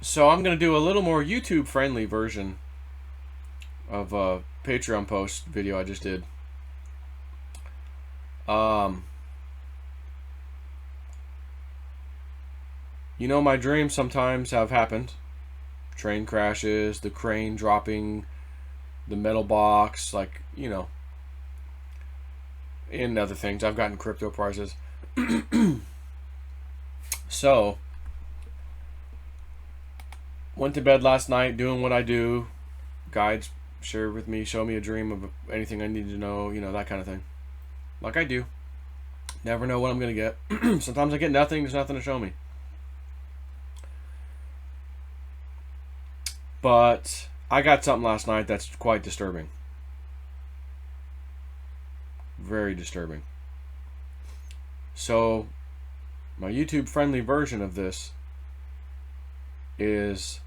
So I'm going to do a little more YouTube friendly version of a Patreon post video I just did. Um, my dreams sometimes have happened. Train crashes, the crane dropping the metal box, and other things. I've gotten crypto prizes. So, went to bed last night doing what I do. Guides share with me, show me a dream of anything I need to know, that kind of thing. Like I do. Never know what I'm going to get. Sometimes I get nothing, there's nothing to show me. But I got something last night that's quite disturbing. Very disturbing. So, my YouTube friendly version of this is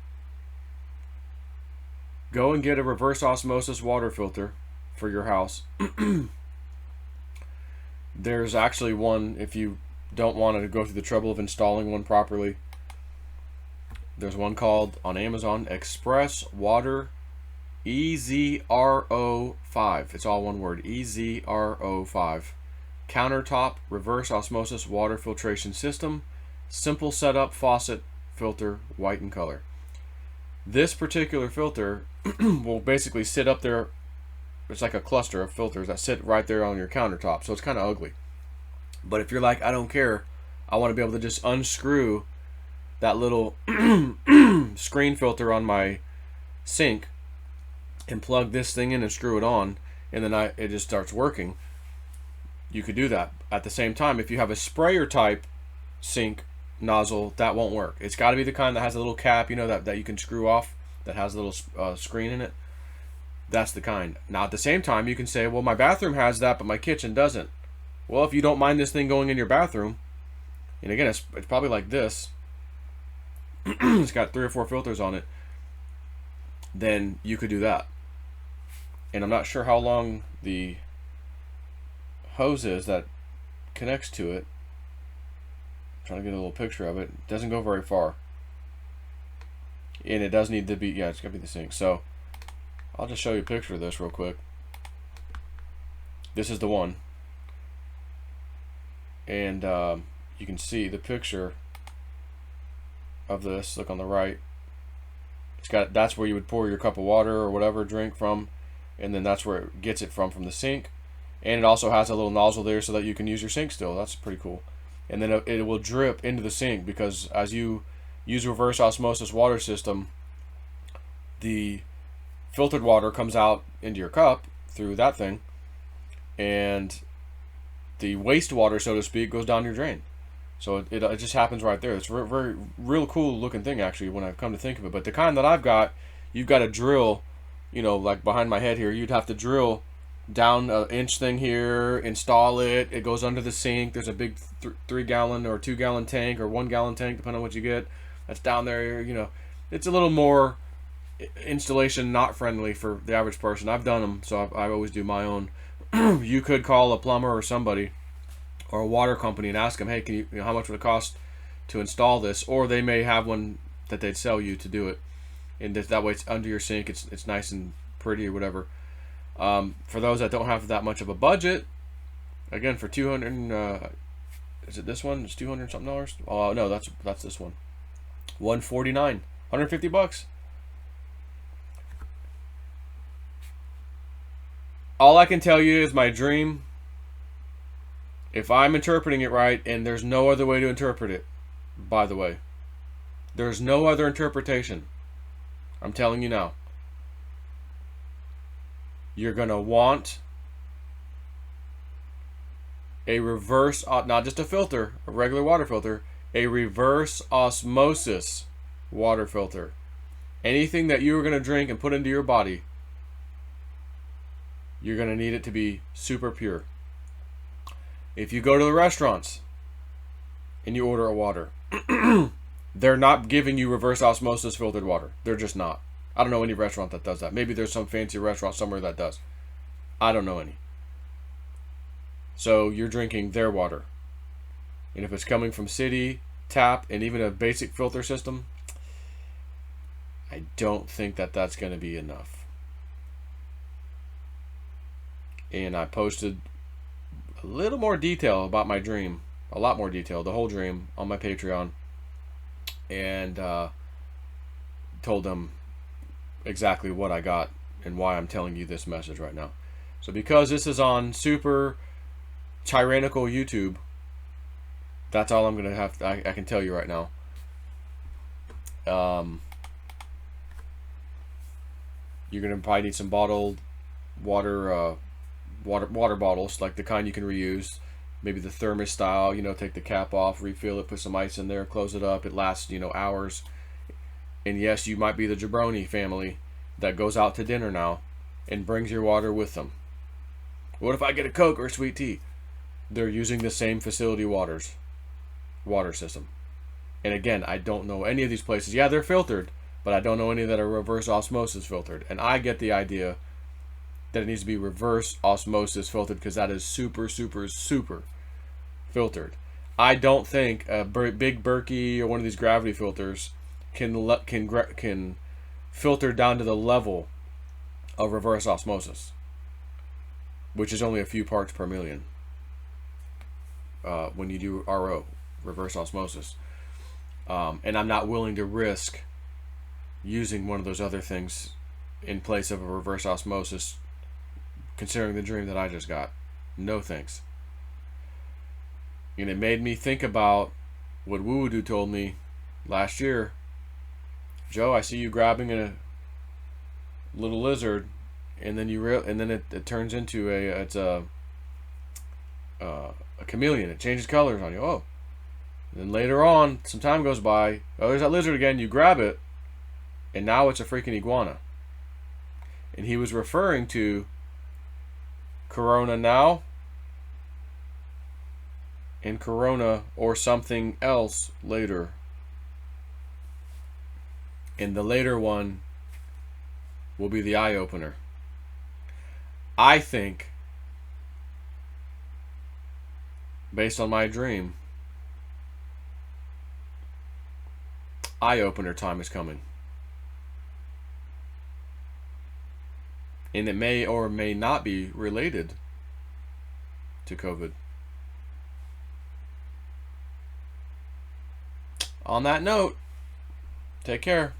go and get a reverse osmosis water filter for your house. There's actually one, if you don't want to go through the trouble of installing one properly. There's one called on Amazon Express Water EZRO5. It's all one word, EZRO5. Countertop reverse osmosis water filtration system. Simple setup, faucet, filter, white in color. This particular filter will basically sit up there. It's like a cluster of filters that sit right there on your countertop. So it's kind of ugly. But if you're like, I don't care, I want to be able to just unscrew that little screen filter on my sink and plug this thing in and screw it on, and then it just starts working. You could do that. At the same time, if you have a sprayer type sink nozzle, that won't work. It's got to be the kind that has a little cap, that you can screw off, that has a little screen in it. That's the kind. Now, at the same time, you can say, well, my bathroom has that, but my kitchen doesn't. Well, if you don't mind this thing going in your bathroom, and again, it's probably like this. It's got 3 or 4 filters on it. Then you could do that. And I'm not sure how long the hose is that connects to it. I'm trying to get a little picture of it. It doesn't go very far. And it does need to be, yeah, it's got to be the sink. So I'll just show you a picture of this real quick. This is the one. And you can see the picture of this. Look on the right. That's where you would pour your cup of water or whatever drink from, and then that's where it gets it from the sink. And it also has a little nozzle there so that you can use your sink still. That's pretty cool. And then it will drip into the sink, because as you use reverse osmosis water system, the filtered water comes out into your cup through that thing, and the wastewater, so to speak, goes down your drain. So it just happens right there. It's very real cool looking thing, actually, when I come to think of it. But the kind that I've got, you've got to drill, like behind my head here, you'd have to drill down an inch thing here, install it. It goes under the sink. There's a big 3-gallon or 2-gallon tank or 1-gallon tank, depending on what you get. That's down there. It's a little more installation not friendly for the average person. I've done them, so I always do my own. You could call a plumber or somebody, or a water company, and ask them, hey, can you, how much would it cost to install this? Or they may have one that they'd sell you to do it, and that way it's under your sink. It's nice and pretty or whatever. For those that don't have that much of a budget, again, for 200, is it this one? It's 200 something dollars. Oh no, that's this one. 149, $150. All I can tell you is my dream. If I'm interpreting it right, and there's no other way to interpret it, by the way, there's no other interpretation. I'm telling you now. You're going to want a reverse, not just a filter, a regular water filter, a reverse osmosis water filter. Anything that you're going to drink and put into your body, you're going to need it to be super pure. If you go to the restaurants and you order a water, they're not giving you reverse osmosis filtered water. They're just not. I don't know any restaurant that does that. Maybe there's some fancy restaurant somewhere that does. I don't know any. So you're drinking their water. And if it's coming from city, tap, and even a basic filter system, I don't think that that's going to be enough. And I posted a little more detail about my dream, a lot more detail, the whole dream, on my Patreon, and told them exactly what I got and why I'm telling you this message right now. So because this is on super tyrannical YouTube, that's all I'm gonna have to, I can tell you right now. You're gonna probably need some bottled water, water bottles, like the kind you can reuse. Maybe the thermos style, you know, take the cap off, refill it, put some ice in there, close it up. It lasts, you know, hours. And yes, you might be the jabroni family that goes out to dinner now and brings your water with them. What if I get a Coke or a sweet tea? They're using the same facility water system. And again, I don't know any of these places. Yeah, they're filtered, but I don't know any that are reverse osmosis filtered. And I get the idea that it needs to be reverse osmosis filtered because that is super, super, super filtered. I don't think a big Berkey or one of these gravity filters can filter down to the level of reverse osmosis, which is only a few parts per million when you do RO, reverse osmosis. And I'm not willing to risk using one of those other things in place of a reverse osmosis, considering the dream that I just got. No thanks. And it made me think about what Woo-Doo told me last year. Joe, I see you grabbing a little lizard, and then it turns into a chameleon. It changes colors on you. Oh, and then later on, some time goes by. Oh, there's that lizard again. You grab it, and now it's a freaking iguana. And he was referring to Corona now and Corona or something else later. And the later one will be the eye-opener. I think, based on my dream, eye-opener time is coming. And it may or may not be related to COVID. On that note, take care.